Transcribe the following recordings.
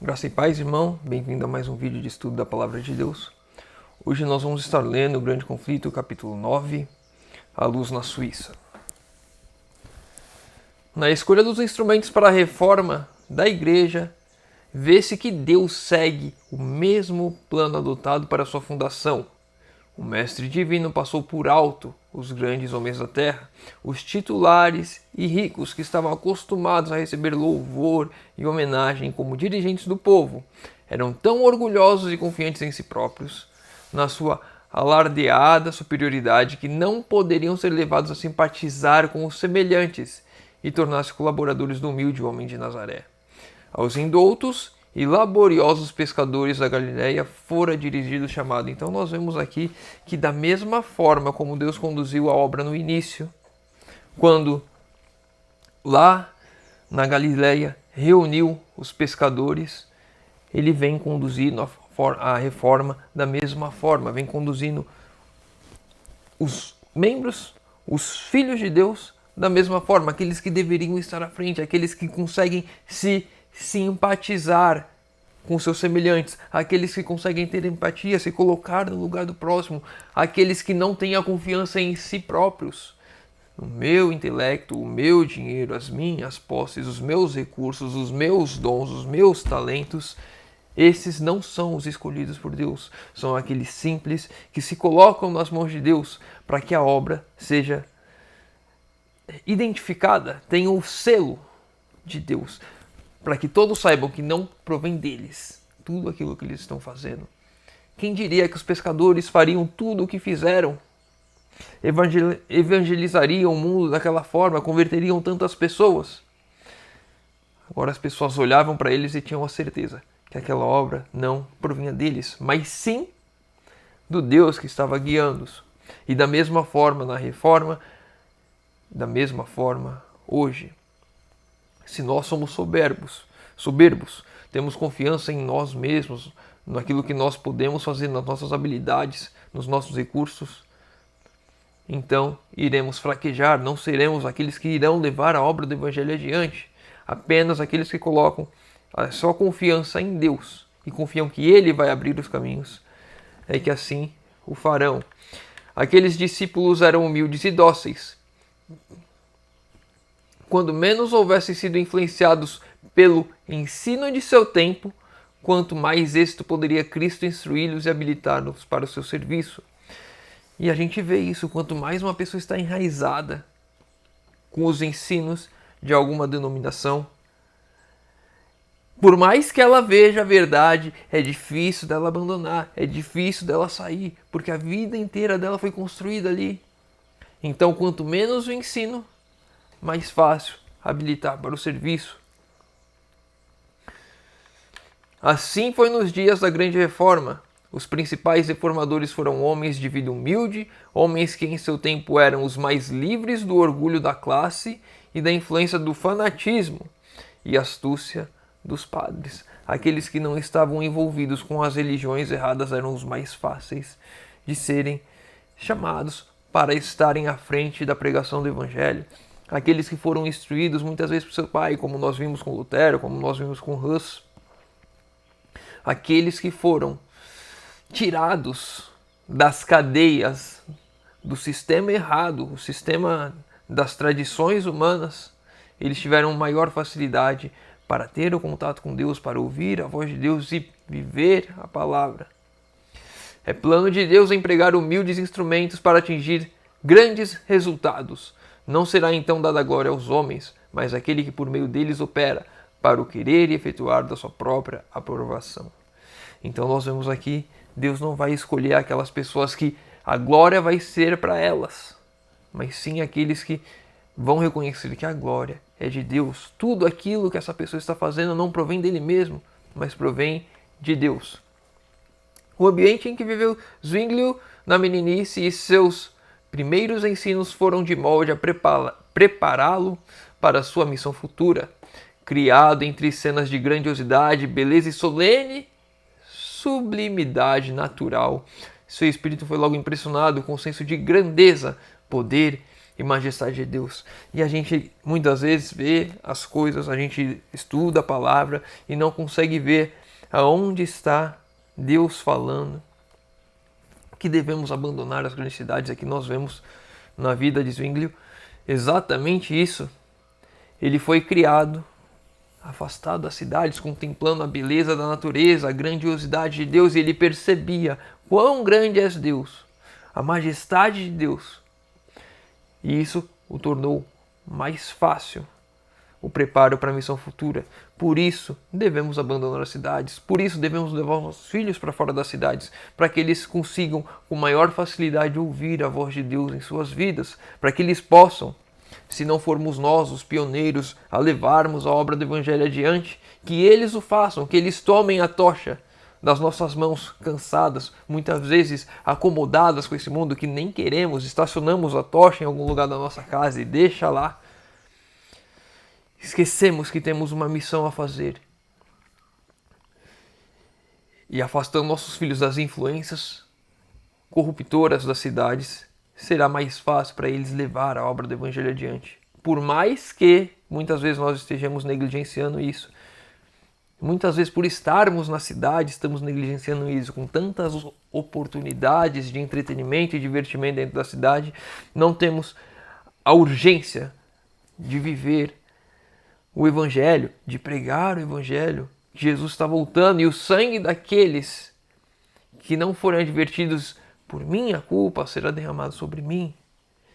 Graça e paz, irmão. Bem-vindo a mais um vídeo de estudo da Palavra de Deus. Hoje nós vamos estar lendo o Grande Conflito, capítulo 9, A Luz na Suíça. Na escolha dos instrumentos para a reforma da igreja, vê-se que Deus segue o mesmo plano adotado para sua fundação. O Mestre Divino passou por alto os grandes homens da terra, os titulares e ricos que estavam acostumados a receber louvor e homenagem como dirigentes do povo. Eram tão orgulhosos e confiantes em si próprios, na sua alardeada superioridade, que não poderiam ser levados a simpatizar com os semelhantes e tornar-se colaboradores do humilde homem de Nazaré. Aos indoutos e laboriosos pescadores da Galileia fora dirigido o chamado. Então nós vemos aqui que da mesma forma como Deus conduziu a obra no início, quando lá na Galileia reuniu os pescadores, ele vem conduzindo a reforma da mesma forma, vem conduzindo os membros, os filhos de Deus, da mesma forma, aqueles que deveriam estar à frente, aqueles que conseguem se simpatizar com seus semelhantes, aqueles que conseguem ter empatia, se colocar no lugar do próximo, aqueles que não têm a confiança em si próprios. O meu intelecto, o meu dinheiro, as minhas posses, os meus recursos, os meus dons, os meus talentos, esses não são os escolhidos por Deus. São aqueles simples que se colocam nas mãos de Deus para que a obra seja identificada, tenha o selo de Deus, para que todos saibam que não provém deles tudo aquilo que eles estão fazendo. Quem diria que os pescadores fariam tudo o que fizeram? Evangelizariam o mundo daquela forma, converteriam tantas pessoas? Agora as pessoas olhavam para eles e tinham a certeza que aquela obra não provinha deles, mas sim do Deus que estava guiando-os. E da mesma forma na reforma, da mesma forma hoje. Se nós somos soberbos, temos confiança em nós mesmos, naquilo que nós podemos fazer, nas nossas habilidades, nos nossos recursos, então iremos fraquejar, não seremos aqueles que irão levar a obra do Evangelho adiante, apenas aqueles que colocam a sua confiança em Deus e confiam que Ele vai abrir os caminhos, é que assim o farão. Aqueles discípulos eram humildes e dóceis. Quando menos houvessem sido influenciados pelo ensino de seu tempo, quanto mais êxito poderia Cristo instruí-los e habilitá-los para o seu serviço. E a gente vê isso, quanto mais uma pessoa está enraizada com os ensinos de alguma denominação, por mais que ela veja a verdade, é difícil dela abandonar, é difícil dela sair, porque a vida inteira dela foi construída ali. Então, quanto menos o ensino, mais fácil habilitar para o serviço. Assim foi nos dias da Grande Reforma. Os principais reformadores foram homens de vida humilde, homens que em seu tempo eram os mais livres do orgulho da classe e da influência do fanatismo e astúcia dos padres. Aqueles que não estavam envolvidos com as religiões erradas eram os mais fáceis de serem chamados para estarem à frente da pregação do Evangelho. Aqueles que foram instruídos muitas vezes por seu pai, como nós vimos com Lutero, como nós vimos com Hus. Aqueles que foram tirados das cadeias do sistema errado, o sistema das tradições humanas, eles tiveram maior facilidade para ter o contato com Deus, para ouvir a voz de Deus e viver a palavra. É plano de Deus empregar humildes instrumentos para atingir grandes resultados. Não será então dada glória aos homens, mas àquele que por meio deles opera, para o querer e efetuar da sua própria aprovação. Então nós vemos aqui, Deus não vai escolher aquelas pessoas que a glória vai ser para elas, mas sim aqueles que vão reconhecer que a glória é de Deus. Tudo aquilo que essa pessoa está fazendo não provém dele mesmo, mas provém de Deus. O ambiente em que viveu Zwinglio na meninice e seus primeiros ensinos foram de molde a prepará-lo para a sua missão futura. Criado entre cenas de grandiosidade, beleza e solene sublimidade natural, seu espírito foi logo impressionado com o senso de grandeza, poder e majestade de Deus. E a gente muitas vezes vê as coisas, a gente estuda a palavra e não consegue ver aonde está Deus falando que devemos abandonar as grandes cidades. Aqui nós vemos na vida de Zwinglio exatamente isso. Ele foi criado afastado das cidades, contemplando a beleza da natureza, a grandiosidade de Deus, e ele percebia quão grande é Deus, a majestade de Deus. E isso o tornou mais fácil o preparo para a missão futura. Por isso devemos abandonar as cidades, por isso devemos levar os nossos filhos para fora das cidades, para que eles consigam com maior facilidade ouvir a voz de Deus em suas vidas, para que eles possam, se não formos nós os pioneiros a levarmos a obra do Evangelho adiante, que eles o façam, que eles tomem a tocha das nossas mãos cansadas, muitas vezes acomodadas com esse mundo que nem queremos, estacionamos a tocha em algum lugar da nossa casa e deixa lá. Esquecemos que temos uma missão a fazer. E afastando nossos filhos das influências corruptoras das cidades, será mais fácil para eles levar a obra do Evangelho adiante. Por mais que muitas vezes nós estejamos negligenciando isso. Muitas vezes por estarmos na cidade, estamos negligenciando isso. Com tantas oportunidades de entretenimento e divertimento dentro da cidade, não temos a urgência de viver o Evangelho, de pregar o Evangelho. Jesus está voltando e o sangue daqueles que não forem advertidos por minha culpa será derramado sobre mim.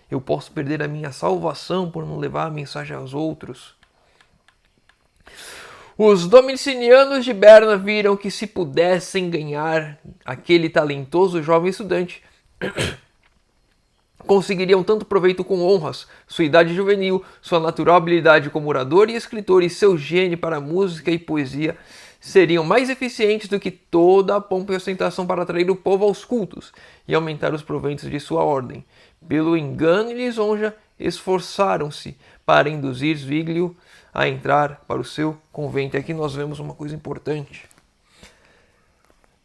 Eu posso perder a minha salvação por não levar a mensagem aos outros. Os dominicianos de Berna viram que se pudessem ganhar aquele talentoso jovem estudante, conseguiriam tanto proveito com honras, sua idade juvenil, sua natural habilidade como orador e escritor e seu gênio para música e poesia seriam mais eficientes do que toda a pompa e ostentação para atrair o povo aos cultos e aumentar os proventos de sua ordem. Pelo engano e lisonja, esforçaram-se para induzir Zwinglio a entrar para o seu convento. E aqui nós vemos uma coisa importante,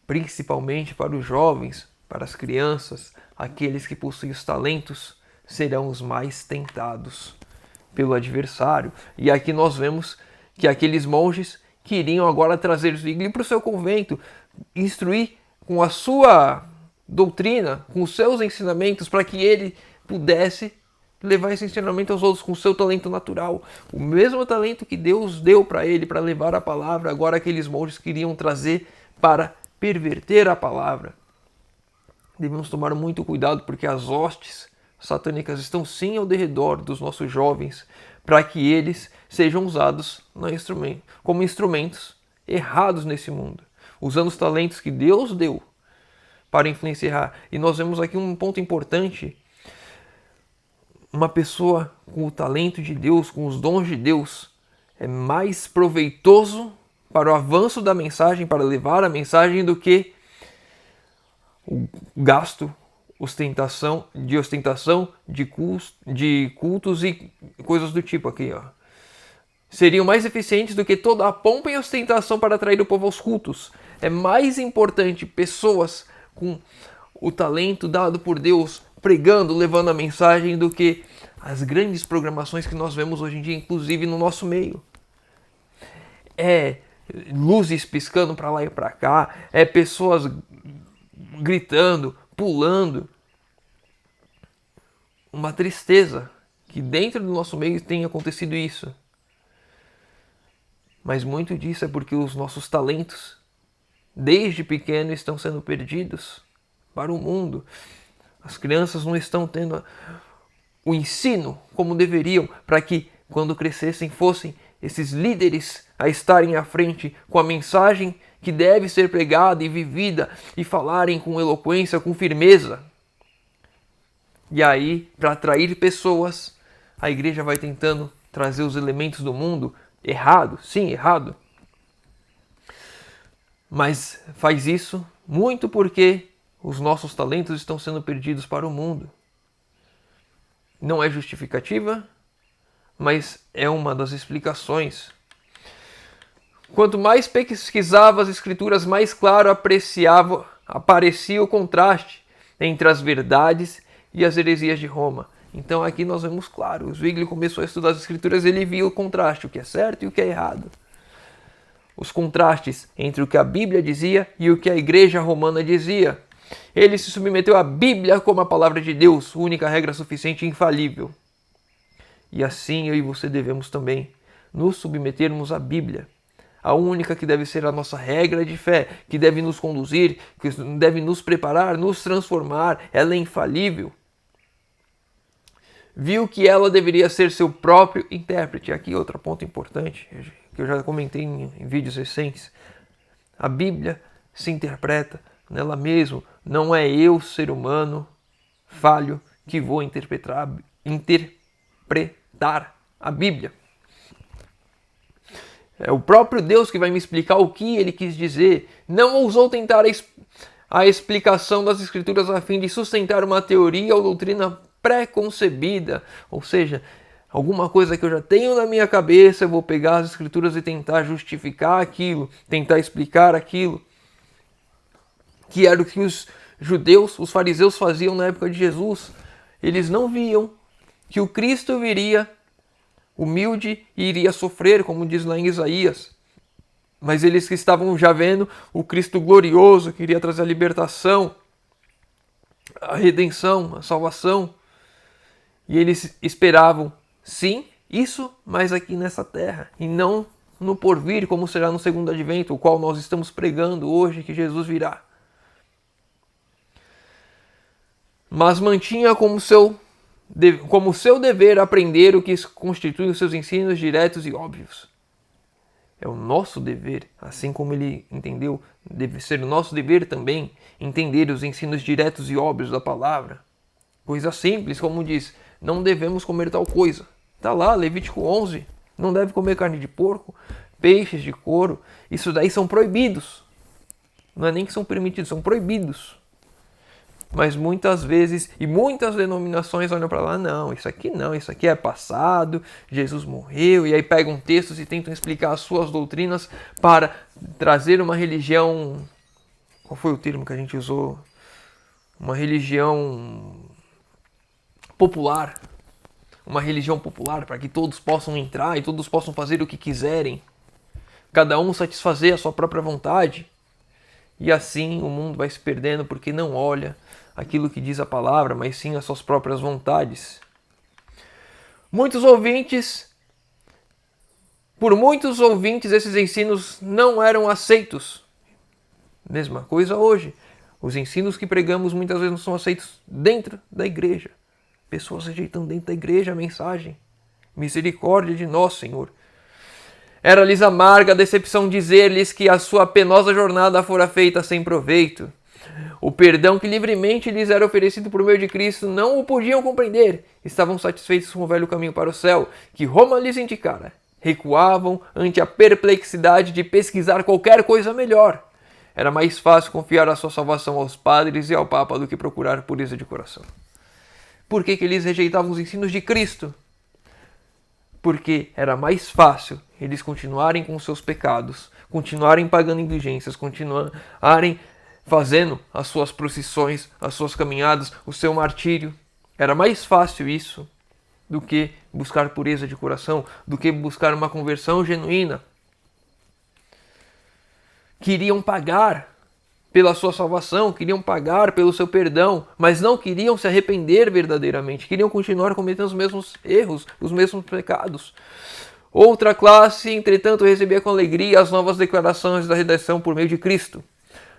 principalmente para os jovens, para as crianças, aqueles que possuem os talentos serão os mais tentados pelo adversário. E aqui nós vemos que aqueles monges queriam agora trazer Zwinglio para o seu convento, instruir com a sua doutrina, com os seus ensinamentos, para que ele pudesse levar esse ensinamento aos outros com o seu talento natural. O mesmo talento que Deus deu para ele para levar a palavra, agora aqueles monges queriam trazer para perverter a palavra. Devemos tomar muito cuidado porque as hostes satânicas estão sim ao derredor dos nossos jovens para que eles sejam usados como instrumentos errados nesse mundo, usando os talentos que Deus deu para influenciar. E nós vemos aqui um ponto importante. Uma pessoa com o talento de Deus, com os dons de Deus, é mais proveitoso para o avanço da mensagem, para levar a mensagem, do que o gasto, ostentação, de cultos e coisas do tipo aqui, ó. Seriam mais eficientes do que toda a pompa e ostentação para atrair o povo aos cultos. É mais importante pessoas com o talento dado por Deus pregando, levando a mensagem, do que as grandes programações que nós vemos hoje em dia, inclusive no nosso meio. É luzes piscando para lá e para cá, é pessoas gritando, pulando. Uma tristeza que dentro do nosso meio tenha acontecido isso. Mas muito disso é porque os nossos talentos, desde pequeno, estão sendo perdidos para o mundo. As crianças não estão tendo o ensino como deveriam, para que quando crescessem fossem esses líderes a estarem à frente com a mensagem que deve ser pregada e vivida e falarem com eloquência, com firmeza. E aí, para atrair pessoas, a igreja vai tentando trazer os elementos do mundo errado, sim, errado. Mas faz isso muito porque os nossos talentos estão sendo perdidos para o mundo. Não é justificativa, mas é uma das explicações. Quanto mais pesquisava as Escrituras, mais claro aparecia o contraste entre as verdades e as heresias de Roma. Então aqui nós vemos claro, o Zwingli começou a estudar as escrituras, ele viu o contraste, o que é certo e o que é errado. Os contrastes entre o que a Bíblia dizia e o que a igreja romana dizia. Ele se submeteu à Bíblia como a palavra de Deus, única regra suficiente e infalível. E assim eu e você devemos também nos submetermos à Bíblia. A única que deve ser a nossa regra de fé, que deve nos conduzir, que deve nos preparar, nos transformar. Ela é infalível. Viu que ela deveria ser seu próprio intérprete. Aqui outro ponto importante, que eu já comentei em vídeos recentes. A Bíblia se interpreta nela mesma. Não é eu, ser humano, falho, que vou interpretar a Bíblia. É o próprio Deus que vai me explicar o que ele quis dizer. Não ousou tentar a explicação das Escrituras a fim de sustentar uma teoria ou doutrina pré-concebida. Ou seja, alguma coisa que eu já tenho na minha cabeça, eu vou pegar as Escrituras e tentar justificar aquilo, tentar explicar aquilo. Que era o que os judeus, os fariseus faziam na época de Jesus. Eles não viam que o Cristo viria humilde e iria sofrer, como diz lá em Isaías. Mas eles que estavam já vendo o Cristo glorioso, que iria trazer a libertação, a redenção, a salvação. E eles esperavam, sim, isso, mas aqui nessa terra, e não no porvir, como será no segundo advento, o qual nós estamos pregando hoje, que Jesus virá. Mas mantinha como seu dever aprender o que constitui os seus ensinos diretos e óbvios. É o nosso dever, assim como ele entendeu, deve ser o nosso dever também entender os ensinos diretos e óbvios da palavra. Coisa simples, como diz, não devemos comer tal coisa. Está lá, Levítico 11, não deve comer carne de porco, peixes de couro, isso daí são proibidos. Não é nem que são permitidos, são proibidos. Mas muitas vezes, e muitas denominações olham para lá, não, isso aqui é passado, Jesus morreu, e aí pegam textos e tentam explicar as suas doutrinas para trazer uma religião, qual foi o termo que a gente usou? Uma religião popular, para que todos possam entrar e todos possam fazer o que quiserem, cada um satisfazer a sua própria vontade. E assim o mundo vai se perdendo porque não olha aquilo que diz a palavra, mas sim as suas próprias vontades. Por muitos ouvintes, esses ensinos não eram aceitos. Mesma coisa hoje. Os ensinos que pregamos muitas vezes não são aceitos dentro da igreja. Pessoas rejeitam dentro da igreja a mensagem. Misericórdia de nós, Senhor. Era-lhes amarga a decepção dizer-lhes que a sua penosa jornada fora feita sem proveito. O perdão que livremente lhes era oferecido por meio de Cristo não o podiam compreender. Estavam satisfeitos com o velho caminho para o céu, que Roma lhes indicara. Recuavam ante a perplexidade de pesquisar qualquer coisa melhor. Era mais fácil confiar a sua salvação aos padres e ao Papa do que procurar pureza de coração. Por que eles rejeitavam os ensinos de Cristo? Porque era mais fácil eles continuarem com seus pecados, continuarem pagando indulgências, continuarem fazendo as suas procissões, as suas caminhadas, o seu martírio. Era mais fácil isso do que buscar pureza de coração, do que buscar uma conversão genuína. Queriam pagar pela sua salvação, queriam pagar pelo seu perdão, mas não queriam se arrepender verdadeiramente, queriam continuar cometendo os mesmos erros, os mesmos pecados. Outra classe, entretanto, recebia com alegria as novas declarações da redenção por meio de Cristo.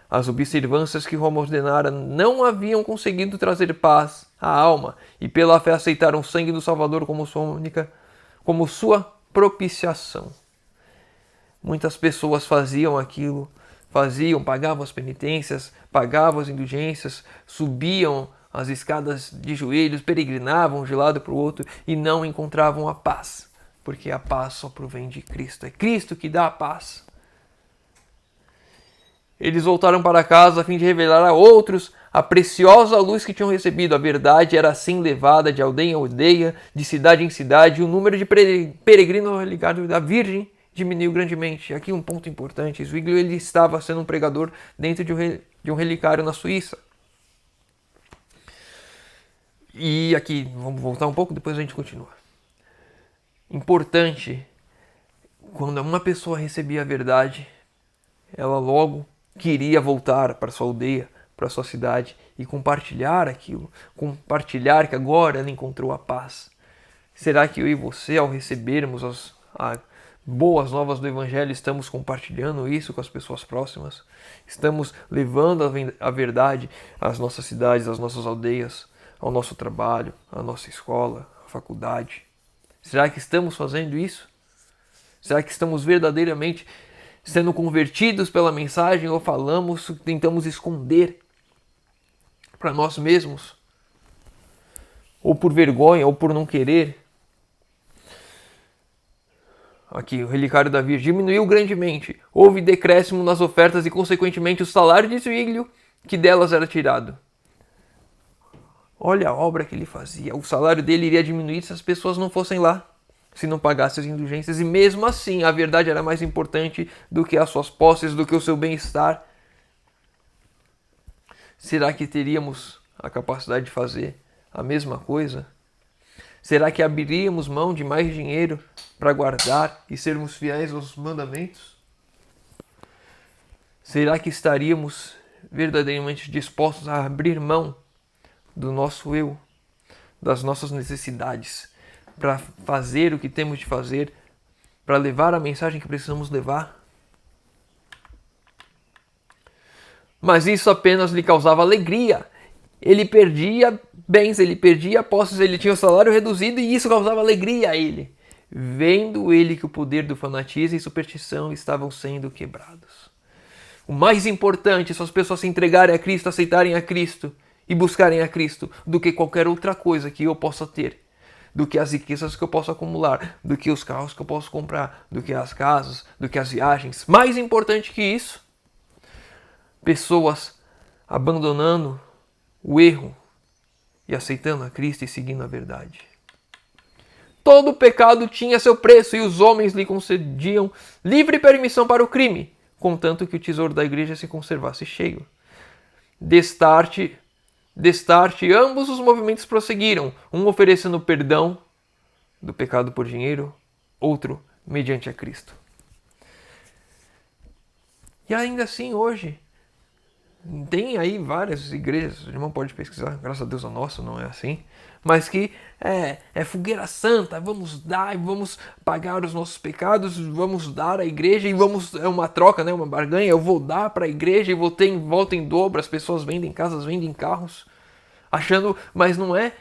As observâncias que Roma ordenara não haviam conseguido trazer paz à alma, e pela fé aceitaram o sangue do Salvador como sua propiciação. Muitas pessoas faziam aquilo, pagavam as penitências, pagavam as indulgências, subiam as escadas de joelhos, peregrinavam de lado para o outro e não encontravam a paz, porque a paz só provém de Cristo. É Cristo que dá a paz. Eles voltaram para casa a fim de revelar a outros a preciosa luz que tinham recebido. A verdade era assim levada de aldeia em aldeia, de cidade em cidade, e o número de peregrinos ligados da Virgem diminuiu grandemente. Aqui um ponto importante. Zwingli ele estava sendo um pregador dentro de um relicário na Suíça. E aqui, vamos voltar um pouco, depois a gente continua. Importante, quando uma pessoa recebia a verdade, ela logo queria voltar para sua aldeia, para sua cidade e compartilhar aquilo. Compartilhar que agora ela encontrou a paz. Será que eu e você, ao recebermos as boas novas do Evangelho, estamos compartilhando isso com as pessoas próximas? Estamos levando a verdade às nossas cidades, às nossas aldeias, ao nosso trabalho, à nossa escola, à faculdade? Será que estamos fazendo isso? Será que estamos verdadeiramente sendo convertidos pela mensagem ou tentamos esconder para nós mesmos? Ou por vergonha, ou por não querer? Aqui, o relicário da Virgem diminuiu grandemente. Houve decréscimo nas ofertas e, consequentemente, o salário de Zwinglio que delas era tirado. Olha a obra que ele fazia. O salário dele iria diminuir se as pessoas não fossem lá, se não pagassem as indulgências. E mesmo assim, a verdade era mais importante do que as suas posses, do que o seu bem-estar. Será que teríamos a capacidade de fazer a mesma coisa? Será que abriríamos mão de mais dinheiro para guardar e sermos fiéis aos mandamentos? Será que estaríamos verdadeiramente dispostos a abrir mão do nosso eu, das nossas necessidades, para fazer o que temos de fazer, para levar a mensagem que precisamos levar? Mas isso apenas lhe causava alegria. Ele perdia bens, ele perdia posses, ele tinha o salário reduzido e isso causava alegria a ele. Vendo ele que o poder do fanatismo e superstição estavam sendo quebrados. O mais importante são as pessoas se entregarem a Cristo, aceitarem a Cristo e buscarem a Cristo do que qualquer outra coisa que eu possa ter. Do que as riquezas que eu posso acumular, do que os carros que eu posso comprar, do que as casas, do que as viagens. Mais importante que isso, pessoas abandonando o erro e aceitando a Cristo e seguindo a verdade. Todo pecado tinha seu preço e os homens lhe concediam livre permissão para o crime, contanto que o tesouro da igreja se conservasse cheio. Destarte, ambos os movimentos prosseguiram, um oferecendo perdão do pecado por dinheiro, outro mediante a Cristo. E ainda assim hoje, tem aí várias igrejas, o irmão pode pesquisar, graças a Deus a nossa não é assim, mas que é fogueira santa, vamos dar, vamos pagar os nossos pecados, vamos dar à igreja e é uma troca, né, uma barganha, eu vou dar para a igreja e vou ter em volta em dobro, as pessoas vendem casas, vendem carros, achando, mas não é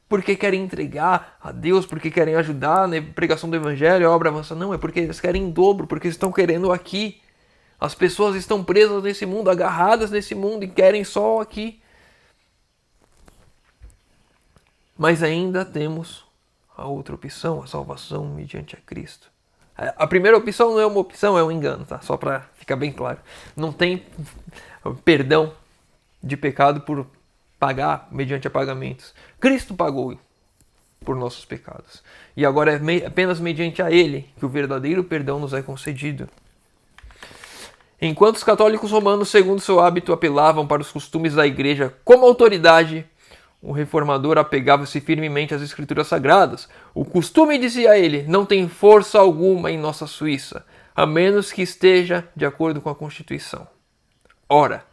porque querem entregar a Deus, porque querem ajudar na pregação do evangelho, a obra avança, não, é porque eles querem em dobro, porque estão querendo aqui. As pessoas estão presas nesse mundo, agarradas nesse mundo e querem só aqui. Mas ainda temos a outra opção, a salvação mediante a Cristo. A primeira opção não é uma opção, é um engano, tá? Só para ficar bem claro. Não tem perdão de pecado por pagar mediante a pagamentos. Cristo pagou por nossos pecados. E agora é apenas mediante a Ele que o verdadeiro perdão nos é concedido. Enquanto os católicos romanos, segundo seu hábito, apelavam para os costumes da igreja como autoridade, o reformador apegava-se firmemente às escrituras sagradas. O costume, dizia ele, não tem força alguma em nossa Suíça, a menos que esteja de acordo com a Constituição. Ora,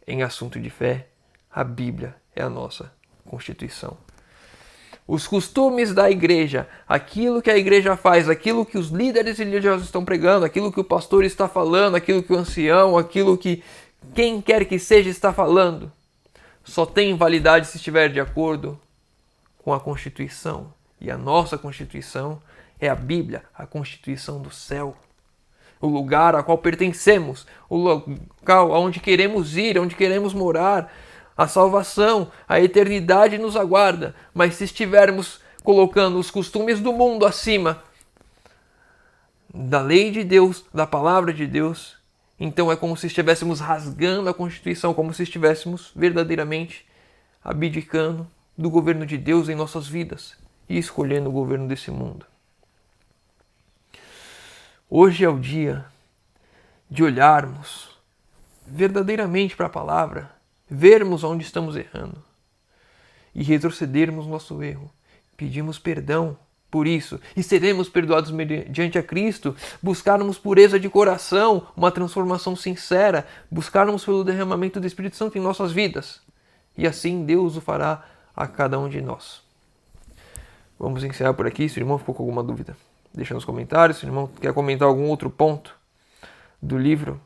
em assunto de fé, a Bíblia é a nossa Constituição. Os costumes da igreja, aquilo que a igreja faz, aquilo que os líderes religiosos estão pregando, aquilo que o pastor está falando, aquilo que o ancião, aquilo que quem quer que seja está falando, só tem validade se estiver de acordo com a Constituição. E a nossa Constituição é a Bíblia, a Constituição do céu. O lugar a qual pertencemos, o local aonde queremos ir, onde queremos morar. A salvação, a eternidade nos aguarda, mas se estivermos colocando os costumes do mundo acima da lei de Deus, da palavra de Deus, então é como se estivéssemos rasgando a Constituição, como se estivéssemos verdadeiramente abdicando do governo de Deus em nossas vidas e escolhendo o governo desse mundo. Hoje é o dia de olharmos verdadeiramente para a palavra, vermos onde estamos errando e retrocedermos no nosso erro. Pedimos perdão por isso e seremos perdoados mediante a Cristo, buscarmos pureza de coração, uma transformação sincera, buscarmos pelo derramamento do Espírito Santo em nossas vidas. E assim Deus o fará a cada um de nós. Vamos encerrar por aqui. Se o irmão ficou com alguma dúvida, deixa nos comentários. Se o irmão quer comentar algum outro ponto do livro,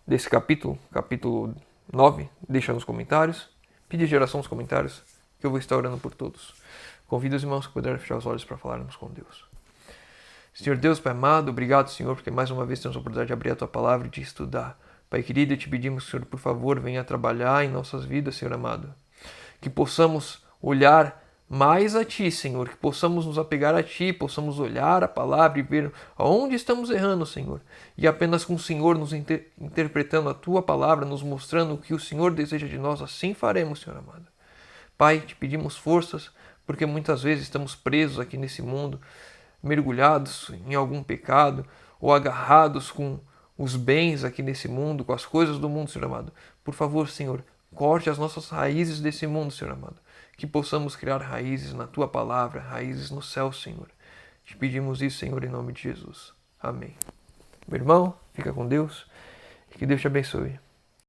desse capítulo 9, deixa nos comentários. Pede de oração nos comentários, que eu vou estar orando por todos. Convido os irmãos que puderem fechar os olhos para falarmos com Deus. Senhor Deus, Pai amado, obrigado, Senhor, porque mais uma vez temos a oportunidade de abrir a Tua Palavra e de estudar. Pai querido, te pedimos, Senhor, por favor, venha trabalhar em nossas vidas, Senhor amado. Que possamos olhar mais a Ti, Senhor, que possamos nos apegar a Ti, possamos olhar a Palavra e ver aonde estamos errando, Senhor. E apenas com o Senhor nos interpretando a Tua Palavra, nos mostrando o que o Senhor deseja de nós, assim faremos, Senhor amado. Pai, te pedimos forças, porque muitas vezes estamos presos aqui nesse mundo, mergulhados em algum pecado, ou agarrados com os bens aqui nesse mundo, com as coisas do mundo, Senhor amado. Por favor, Senhor, corte as nossas raízes desse mundo, Senhor amado. Que possamos criar raízes na Tua Palavra, raízes no céu, Senhor. Te pedimos isso, Senhor, em nome de Jesus. Amém. Meu irmão, fica com Deus e que Deus te abençoe.